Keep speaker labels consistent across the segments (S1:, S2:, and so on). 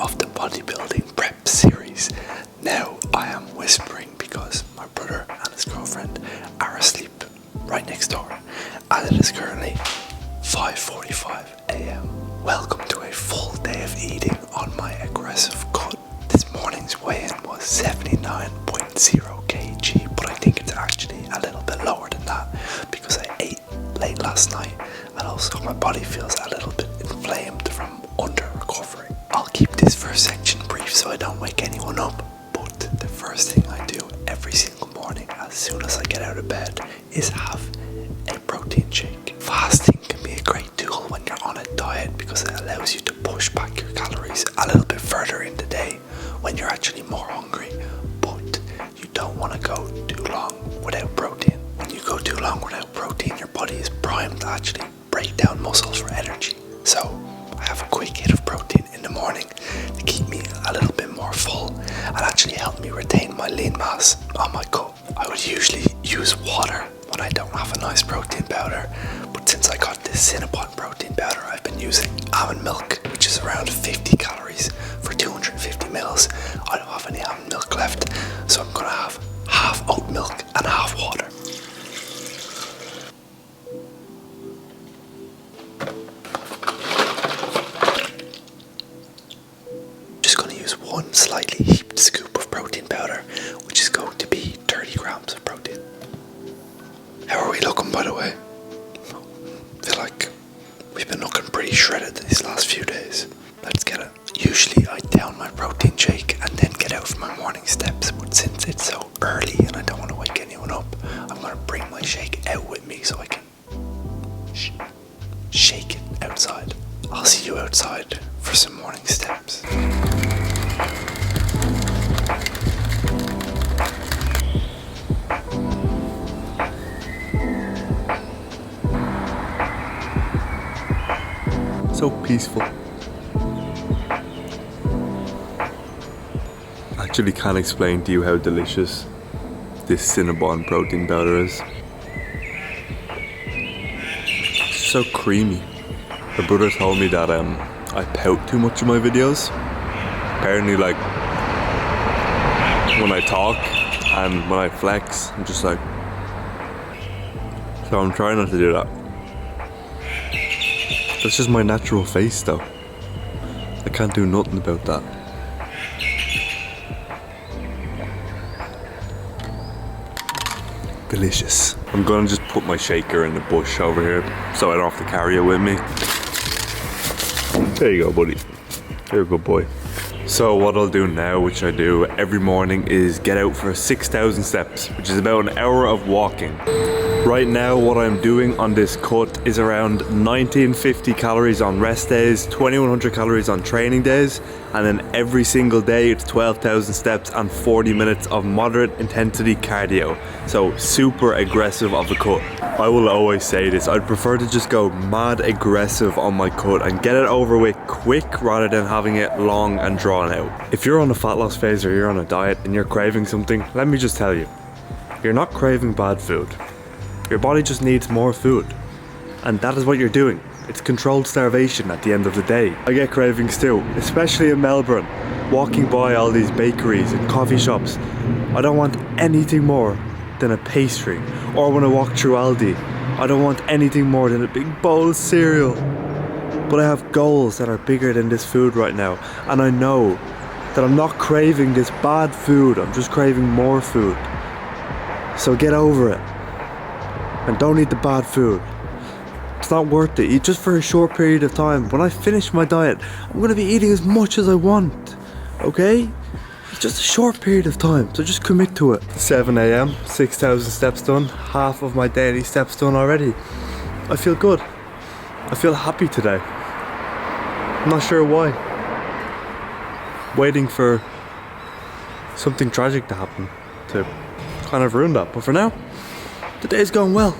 S1: of the bodybuilding prep series. Now I am whispering because my brother and his girlfriend are asleep right next door, and it is currently 5:45 a.m. Welcome to a full day of eating on my aggressive cut. This morning's weigh-in was 79.0 kg, but I think it's actually a little bit lower than that because I ate late last night, and also my body feels a little bit inflamed from under recovery. I'll keep this first section brief so I don't wake anyone up, but the first thing I do every single morning as soon as I get out of bed is have a protein shake. Fasting can be a great tool when you're on a diet because it allows you to push back your calories a little bit further in the day when you're actually more hungry, but you don't want to go too long without protein. When you go too long without protein, your body is primed to actually break down muscle for energy. So I have a quick hit of protein in the morning to keep me a little bit more full and actually help me retain my lean mass on my cut. I would usually use water when I don't have a nice protein powder, but since I got this Cinnabon protein powder, I've been using almond milk, which is around 50 calories for 250 mils. I don't have any almond milk left, so I'm gonna have half oat milk and half water. Just gonna use one slightly heaped scoop of protein powder, which is going to be 30 grams of protein. How are we looking, by the way? I feel like we've been looking pretty shredded these last few days. Let's get it. Usually I down my protein shake and then get out for my morning steps, but since it's so early and I don't want to wake anyone up, I'm going to bring my shake out with me so I can shake it outside. I'll see you outside for some morning steps.
S2: So peaceful. I actually can't explain to you how delicious this Cinnabon protein powder is. It's so creamy. My brother told me that I pout too much in my videos. Apparently, like when I talk and when I flex, I'm just like. So I'm trying not to do that. That's just my natural face though. I can't do nothing about that. Delicious. I'm gonna just put my shaker in the bush over here so I don't have to carry it with me. There you go, buddy. You're a good boy. So what I'll do now, which I do every morning, is get out for 6,000 steps, which is about an hour of walking. Right now, what I'm doing on this cut is around 1950 calories on rest days, 2100 calories on training days, and then every single day it's 12,000 steps and 40 minutes of moderate intensity cardio. So super aggressive of a cut. I will always say this, I'd prefer to just go mad aggressive on my cut and get it over with quick rather than having it long and drawn out. If you're on a fat loss phase or you're on a diet and you're craving something, let me just tell you, you're not craving bad food. Your body just needs more food. And that is what you're doing. It's controlled starvation at the end of the day. I get cravings too, especially in Melbourne. Walking by all these bakeries and coffee shops, I don't want anything more than a pastry. Or when I walk through Aldi, I don't want anything more than a big bowl of cereal. But I have goals that are bigger than this food right now. And I know that I'm not craving this bad food, I'm just craving more food. So get over it. And don't eat the bad food. It's not worth it. Eat just for a short period of time. When I finish my diet, I'm going to be eating as much as I want. Okay? It's just a short period of time, so just commit to it. 7 a.m, 6,000 steps done. Half of my daily steps done already. I feel good. I feel happy today. I'm not sure why. Waiting for something tragic to happen to kind of ruin that. But for now, the day's going well.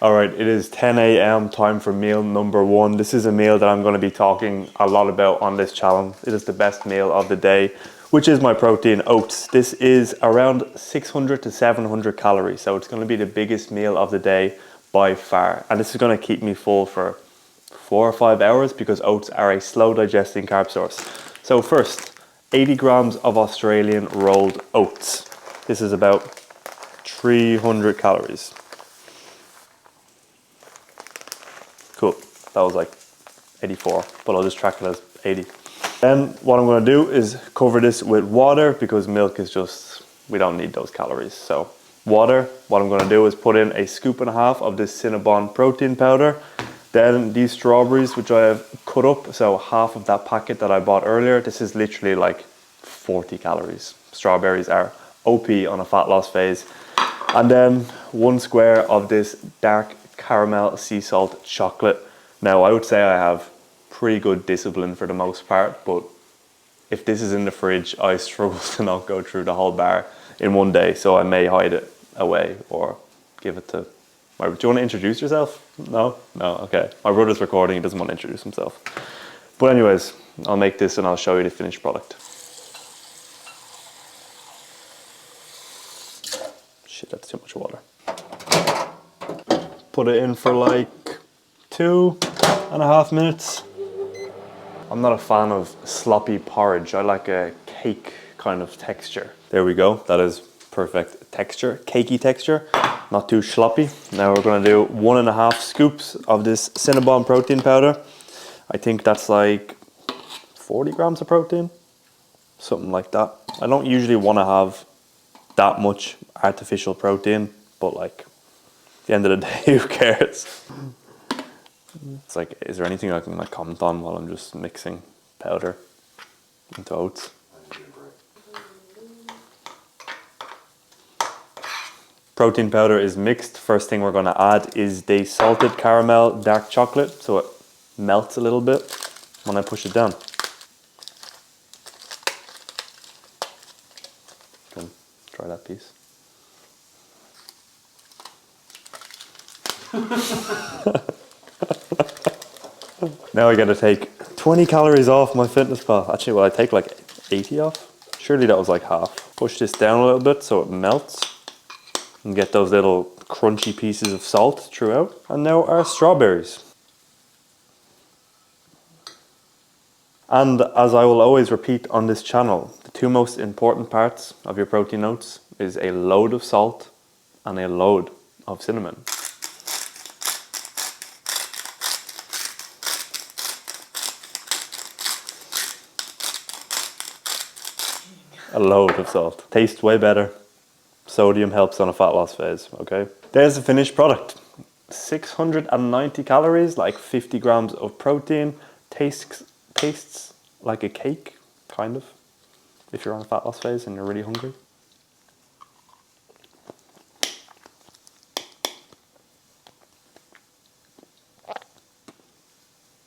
S2: All right, it is 10 a.m. time for meal number one. This is a meal that I'm going to be talking a lot about on this channel. It is the best meal of the day, which is my protein oats. This is around 600 to 700 calories, so it's going to be the biggest meal of the day by far. And this is going to keep me full for 4 or 5 hours because oats are a slow digesting carb source. So first, 80 grams of Australian rolled oats. This is about 300 calories. Cool, that was like 84, but I'll just track it as 80. Then what I'm gonna do is cover this with water because milk is just, we don't need those calories. So water, what I'm gonna do is put in a scoop and a half of this Cinnabon protein powder. Then these strawberries, which I have cut up, so half of that packet that I bought earlier, this is literally like 40 calories. Strawberries are OP on a fat loss phase. And then 1 square of this dark caramel sea salt chocolate. Now I would say I have pretty good discipline for the most part, but if this is in the fridge, I struggle to not go through the whole bar in one day, so I may hide it away or give it to do you want to introduce yourself? No? No, okay. My brother's recording, he doesn't want to introduce himself. But anyways, I'll make this and I'll show you the finished product. Shit, that's too much water. Put it in for like 2.5 minutes. I'm not a fan of sloppy porridge. I like a cake kind of texture. There we go. That is perfect texture, cakey texture, not too sloppy. Now we're gonna do 1.5 scoops of this Cinnabon protein powder. I think that's like 40 grams of protein, something like that. I don't usually wanna have that much artificial protein, but like, at the end of the day, who cares? It's like, is there anything I can like comment on while I'm just mixing powder into oats? Protein powder is mixed. First thing we're gonna add is the salted caramel dark chocolate, so it melts a little bit when I push it down. You can try that piece. Now I gotta take 20 calories off my fitness pal. Actually, well, I take like 80 off. Surely that was like half. Push this down a little bit so it melts and get those little crunchy pieces of salt throughout. And now our strawberries. And as I will always repeat on this channel, the two most important parts of your protein oats is a load of salt and a load of cinnamon. A load of salt. Tastes way better. Sodium helps on a fat loss phase, okay? There's the finished product. 690 calories, like 50 grams of protein. Tastes like a cake, kind of, if you're on a fat loss phase and you're really hungry.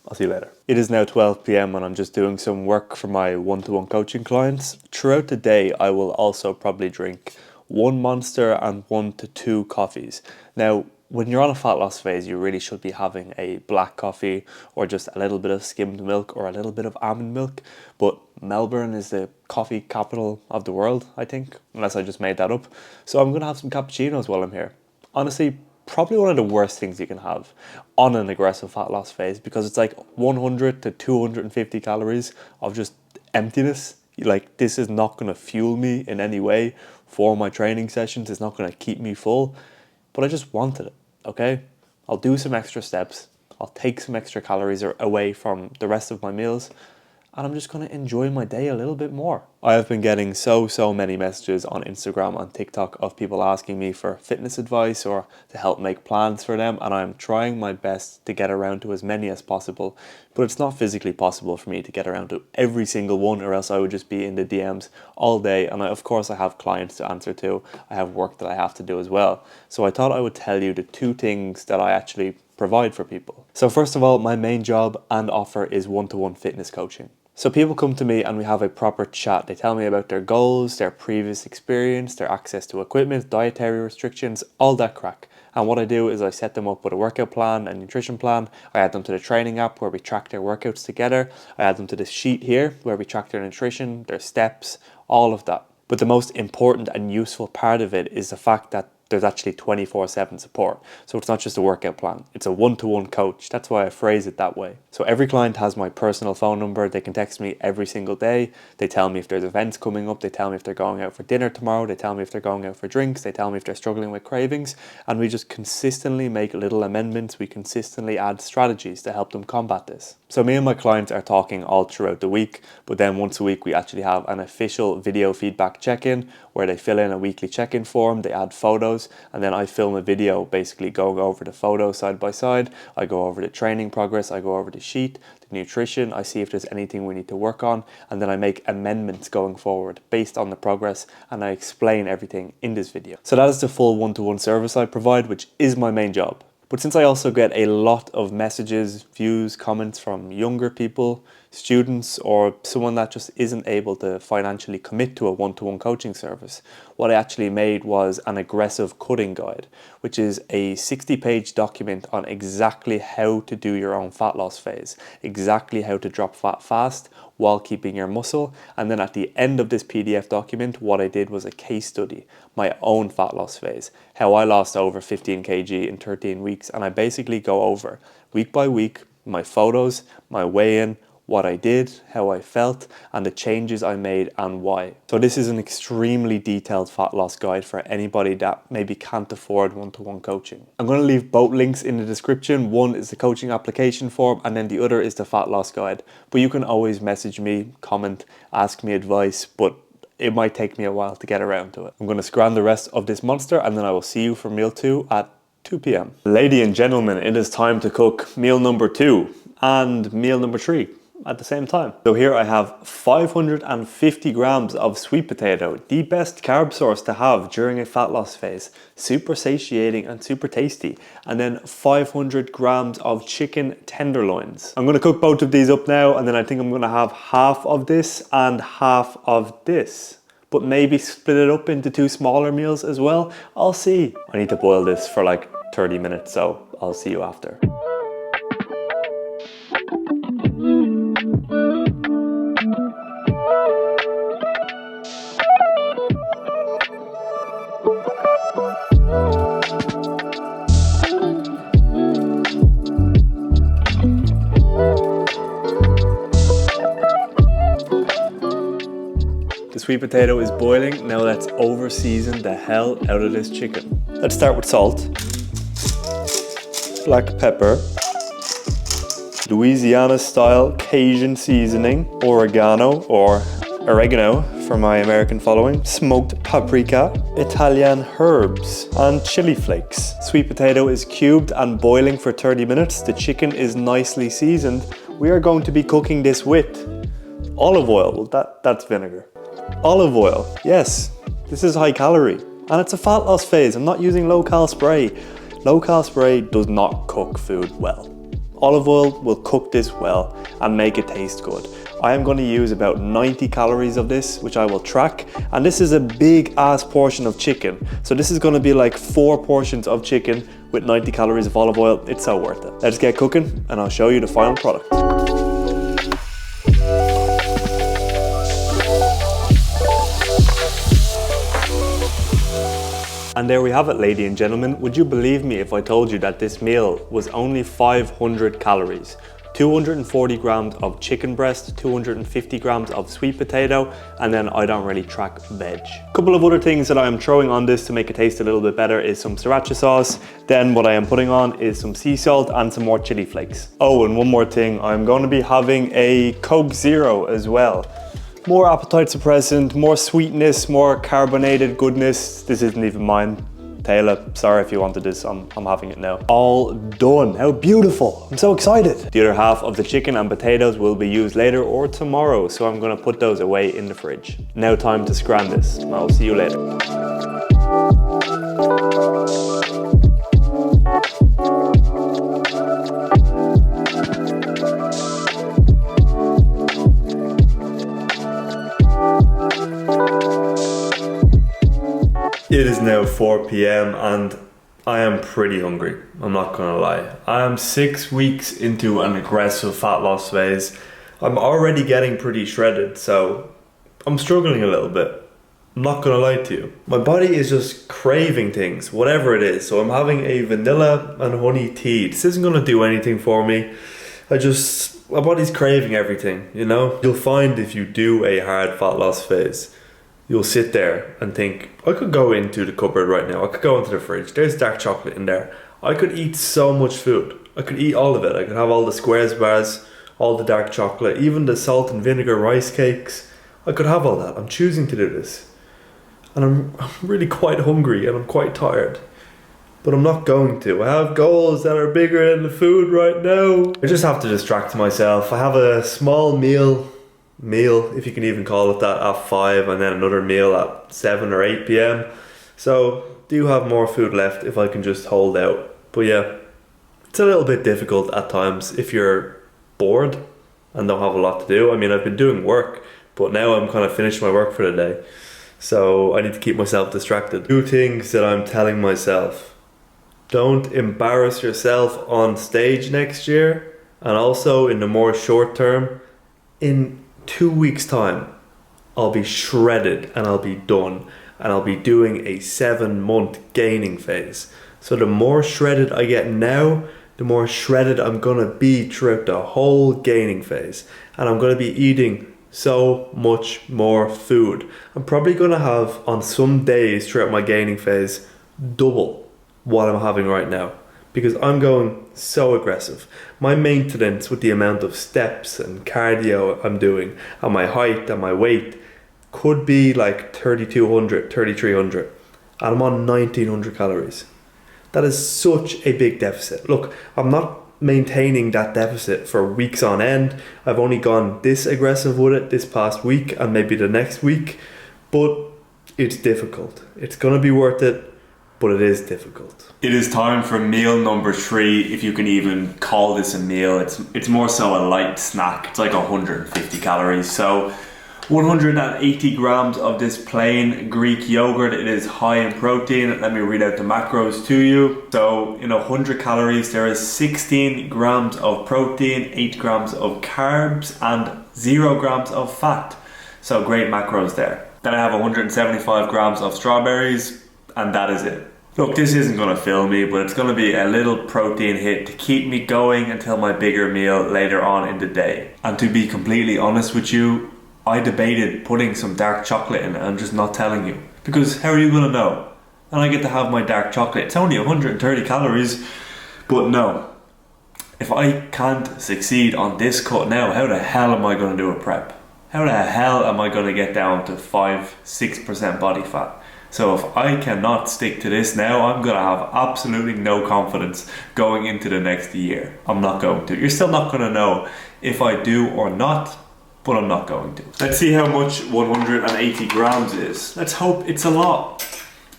S2: I'll see you later. It is now 12 p.m. and I'm just doing some work for my one-to-one coaching clients. Throughout the day, I will also probably drink 1 Monster and 1 to 2 coffees. Now, when you're on a fat loss phase, you really should be having a black coffee or just a little bit of skimmed milk or a little bit of almond milk. But Melbourne is the coffee capital of the world, I think, unless I just made that up. So I'm gonna have some cappuccinos while I'm here. Honestly, probably one of the worst things you can have on an aggressive fat loss phase because it's like 100 to 250 calories of just emptiness. Like, this is not going to fuel me in any way for my training sessions. It's not going to keep me full, but I just wanted it, okay? I'll do some extra steps. I'll take some extra calories away from the rest of my meals, and I'm just going to enjoy my day a little bit more. I have been getting so many messages on Instagram and TikTok of people asking me for fitness advice or to help make plans for them, and I'm trying my best to get around to as many as possible, but it's not physically possible for me to get around to every single one, or else I would just be in the DMs all day. And of course I have clients to answer to, I have work that I have to do as well. So I thought I would tell you the 2 things that I actually provide for people. So first of all, my main job and offer is one-to-one fitness coaching. So people come to me and we have a proper chat. They tell me about their goals, their previous experience, their access to equipment, dietary restrictions, all that crack.
S3: And what I do is I set them up with a workout plan and nutrition plan. I add them to the training app where we track their workouts together. I add them to this sheet here where we track their nutrition, their steps, all of that. But the most important and useful part of it is the fact that there's actually 24/7 support. So it's not just a workout plan, it's a one-to-one coach. That's why I phrase it that way. So every client has my personal phone number. They can text me every single day. They tell me if there's events coming up. They tell me if they're going out for dinner tomorrow. They tell me if they're going out for drinks. They tell me if they're struggling with cravings. And we just consistently make little amendments. We consistently add strategies to help them combat this. So me and my clients are talking all throughout the week, but then once a week we actually have an official video feedback check-in where they fill in a weekly check-in form, they add photos, and then I film a video basically going over the photos side by side. I go over the training progress, I go over the sheet, the nutrition, I see if there's anything we need to work on, and then I make amendments going forward based on the progress, and I explain everything in this video. So that is the full one-to-one service I provide, which is my main job. But since I also get a lot of messages, views, comments from younger people, students, or someone that just isn't able to financially commit to a one-to-one coaching service, what I actually made was an aggressive cutting guide, which is a 60-page document on exactly how to do your own fat loss phase, exactly how to drop fat fast while keeping your muscle. And then at the end of this PDF document, what I did was a case study, my own fat loss phase, how I lost over 15 kg in 13 weeks. And I basically go over week by week, my photos, my weigh-in, what I did, how I felt, and the changes I made and why. So this is an extremely detailed fat loss guide for anybody that maybe can't afford one-to-one coaching. I'm going to leave both links in the description. One is the coaching application form, and then the other is the fat loss guide. But you can always message me, comment, ask me advice, but it might take me a while to get around to it. I'm going to scran the rest of this monster, and then I will see you for meal 2 at 2 p.m. Ladies and gentlemen, it is time to cook meal number 2 and meal number 3 at the same time. So here I have 550 grams of sweet potato, the best carb source to have during a fat loss phase, super satiating and super tasty. And then 500 grams of chicken tenderloins. I'm gonna cook both of these up now, and then I think I'm gonna have half of this and half of this, but maybe split it up into 2 smaller meals as well. I'll see. I need to boil this for like 30 minutes, so I'll see you after. The sweet potato is boiling. Now let's over season the hell out of this chicken. Let's start with salt, black pepper, Louisiana style Cajun seasoning, oregano or oregano for my American following, smoked paprika, Italian herbs, and chili flakes. Sweet potato is cubed and boiling for 30 minutes. The chicken is nicely seasoned. We are going to be cooking this with olive oil. Well, that's vinegar. Olive oil, yes, this is high calorie, and it's a fat loss phase. I'm not using low-cal spray. Low-cal spray does not cook food well. Olive oil will cook this well and make it taste good. I am going to use about 90 calories of this, which I will track, and this is a big ass portion of chicken. So this is going to be like 4 portions of chicken with 90 calories of olive oil. It's so worth it. Let's get cooking and I'll show you the final product. And there we have it, ladies and gentlemen. Would you believe me if I told you that this meal was only 500 calories? 240 grams of chicken breast, 250 grams of sweet potato, and then I don't really track veg. A couple of other things that I am throwing on this to make it taste a little bit better is some sriracha sauce. Then what I am putting on is some sea salt and some more chili flakes. Oh, and one more thing, I'm going to be having a Coke Zero as well. More appetite suppressant, more sweetness, more carbonated goodness. This isn't even mine. Taylor, sorry if you wanted this, I'm having it now. All done, how beautiful. I'm so excited. The other half of the chicken and potatoes will be used later or tomorrow, so I'm gonna put those away in the fridge. Now time to scran this. I'll see you later. It is now 4 p.m. and
S2: I am pretty hungry. I'm not gonna lie. I am 6 weeks into an aggressive fat loss phase. I'm already getting pretty shredded, so I'm struggling a little bit. I'm not gonna lie to you. My body is just craving things, whatever it is. So I'm having a vanilla and honey tea. This isn't gonna do anything for me. My body's craving everything, you know? You'll find if you do a hard fat loss phase, you'll sit there and think, I could go into the cupboard right now. I could go into the fridge. There's dark chocolate in there. I could eat so much food. I could eat all of it. I could have all the squares bars, all the dark chocolate, even the salt and vinegar rice cakes. I could have all that. I'm choosing to do this. And I'm really quite hungry and I'm quite tired. But I'm not going to. I have goals that are bigger than the food right now. I just have to distract myself. I have a small meal, if you can even call it that, at 5, and then another meal at 7 or 8 p.m. So do have more food left if I can just hold out. But yeah, it's a little bit difficult at times if you're bored and don't have a lot to do. I mean, I've been doing work, but now I'm kind of finished my work for the day. So I need to keep myself distracted. 2 things that I'm telling myself. Don't embarrass yourself on stage next year. And also in the more short term, in 2 weeks time, I'll be shredded and I'll be done. And I'll be doing a 7-month gaining phase. So the more shredded I get now, the more shredded I'm gonna be throughout the whole gaining phase. And I'm gonna be eating so much more food. I'm probably gonna have, on some days throughout my gaining phase, double what I'm having right now, because I'm going so aggressive. My maintenance with the amount of steps and cardio I'm doing and my height and my weight could be like 3,200, 3,300, and I'm on 1,900 calories. That is such a big deficit. Look, I'm not maintaining that deficit for weeks on end. I've only gone this aggressive with it this past week and maybe the next week, but it's difficult. It's gonna be worth it, but it is difficult. It is time for meal number 3, if you can even call this a meal. It's more so a light snack. It's like 150 calories. So 180 grams of this plain Greek yogurt. It is high in protein. Let me read out the macros to you. So in 100 calories, there is 16 grams of protein, 8 grams of carbs, and 0 grams of fat. So great macros there. Then I have 175 grams of strawberries, and that is it. Look, this isn't going to fill me, but it's going to be a little protein hit to keep me going until my bigger meal later on in the day. And to be completely honest with you, I debated putting some dark chocolate in it and just not telling you. Because how are you going to know? And I get to have my dark chocolate. It's only 130 calories. But no, if I can't succeed on this cut now, how the hell am I going to do a prep? How the hell am I going to get down to 5-6% body fat? So if I cannot stick to this now, I'm going to have absolutely no confidence going into the next year. I'm not going to. You're still not going to know if I do or not, but I'm not going to. Let's see how much 180 grams is. Let's hope it's a lot.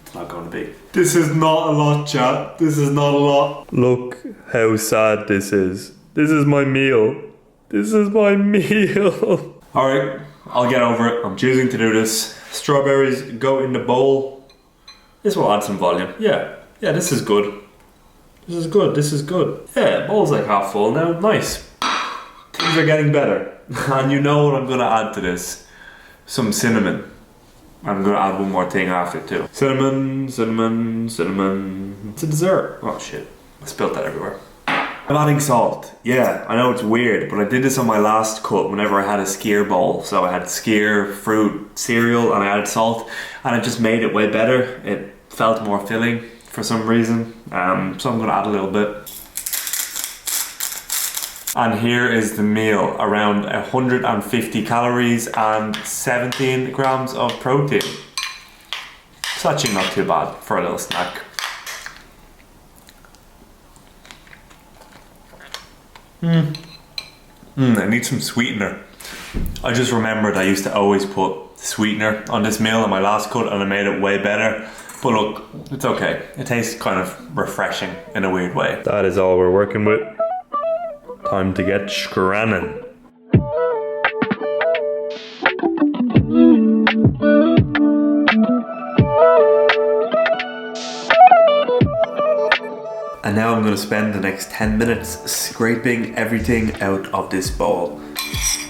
S2: It's not going to be. This is not a lot, chat. This is not a lot. Look how sad this is. This is my meal. This is my meal. Alright, I'll get over it. I'm choosing to do this. Strawberries go in the bowl. This will add some volume. Yeah, this is good. This is good, this is good. Yeah, bowl's like half full now. Nice. Things are getting better. And you know what I'm going to add to this? Some cinnamon. I'm going to add one more thing after too. Cinnamon. It's a dessert. Oh shit, I spilled that everywhere. I'm adding salt. Yeah, I know it's weird, but I did this on my last cut whenever I had a skyr bowl. So I had skyr fruit cereal and I added salt, and it just made it way better. It felt more filling for some reason. So I'm gonna add a little bit. And here is the meal, around 150 calories and 17 grams of protein. It's actually not too bad for a little snack. I need some sweetener. I just remembered I used to always put sweetener on this meal on my last cut and I made it way better. But look, it's okay. It tastes kind of refreshing in a weird way. That is all we're working with. Time to get scranning. And now I'm gonna spend the next 10 minutes scraping everything out of this bowl,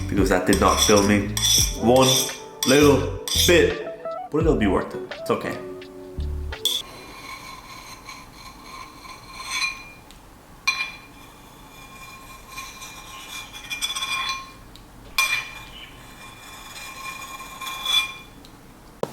S2: because that did not fill me one little bit, but it'll be worth it. It's okay.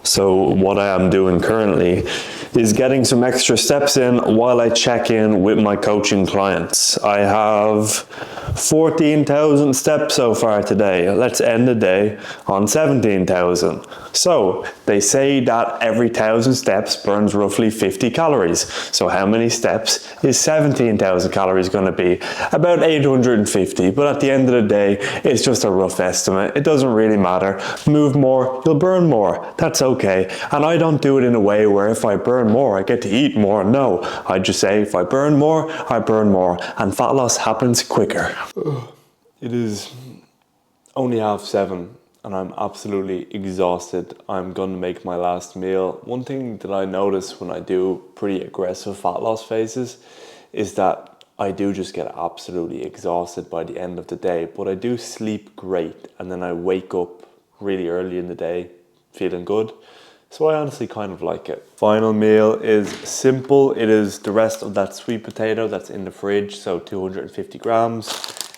S2: So what I am doing currently is getting some extra steps in while I check in with my coaching clients. I have 14,000 steps so far today. Let's end the day on 17,000. So they say that every 1,000 steps burns roughly 50 calories. So how many steps is 17,000 calories going to be? About 850, but at the end of the day, it's just a rough estimate. It doesn't really matter. Move more, you'll burn more. That's okay. And I don't do it in a way where if I burn more, I get to eat more. No, I just say if I burn more, I burn more. And fat loss happens quicker. It is only 7:30 and I'm absolutely exhausted. I'm gonna make my last meal. One thing that I notice when I do pretty aggressive fat loss phases is that I do just get absolutely exhausted by the end of the day, but I do sleep great and then I wake up really early in the day feeling good. So I honestly kind of like it. Final meal is simple. It is the rest of that sweet potato that's in the fridge, so 250 grams.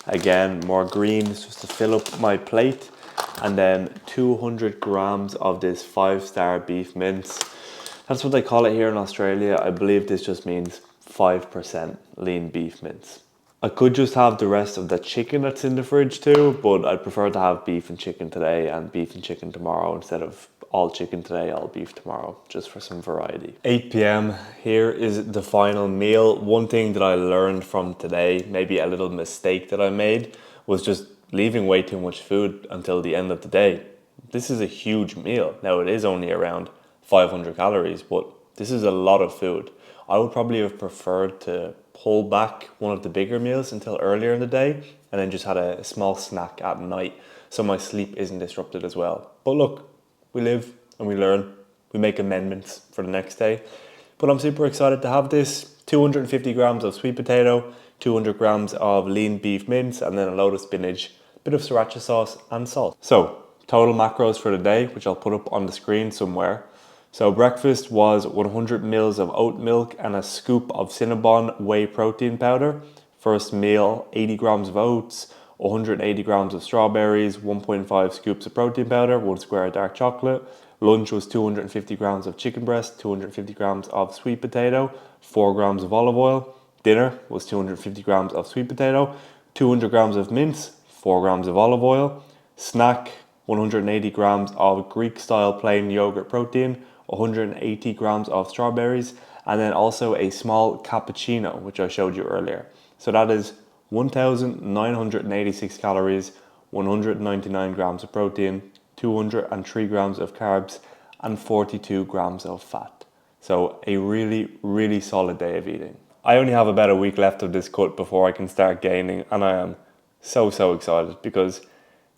S2: Again, more greens just to fill up my plate. And then 200 grams of this 5-star beef mince. That's what they call it here in Australia. I believe this just means 5% lean beef mince. I could just have the rest of the chicken that's in the fridge too, but I'd prefer to have beef and chicken today and beef and chicken tomorrow instead of all chicken today, all beef tomorrow, just for some variety. 8 p.m. Here is the final meal. One thing that I learned from today, maybe a little mistake that I made, was just leaving way too much food until the end of the day. This is a huge meal. Now it is only around 500 calories, but this is a lot of food. I would probably have preferred to pull back one of the bigger meals until earlier in the day and then just had a small snack at night so my sleep isn't disrupted as well. But look, we live and we learn. We make amendments for the next day. But I'm super excited to have this. 250 grams of sweet potato, 200 grams of lean beef mince, and then a load of spinach, a bit of sriracha sauce and salt. So total macros for the day, which I'll put up on the screen somewhere. So breakfast was 100 mils of oat milk and a scoop of Cinnabon whey protein powder. First meal, 80 grams of oats, 180 grams of strawberries, 1.5 scoops of protein powder, 1 square of dark chocolate. Lunch was 250 grams of chicken breast, 250 grams of sweet potato, 4 grams of olive oil. Dinner was 250 grams of sweet potato, 200 grams of mince, 4 grams of olive oil. Snack, 180 grams of Greek-style plain yogurt protein, 180 grams of strawberries, and then also a small cappuccino, which I showed you earlier. So that is 1,986 calories, 199 grams of protein, 203 grams of carbs, and 42 grams of fat. So a really, really solid day of eating. I only have about a week left of this cut before I can start gaining, and I am so excited because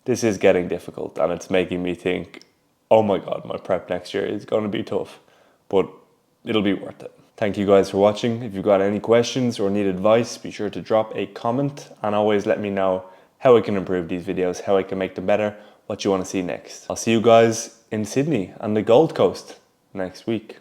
S2: this is getting difficult and it's making me think, oh my God, my prep next year is going to be tough, but it'll be worth it. Thank you guys for watching. If you've got any questions or need advice, be sure to drop a comment and always let me know how I can improve these videos, how I can make them better, what you want to see next. I'll see you guys in Sydney and the Gold Coast next week.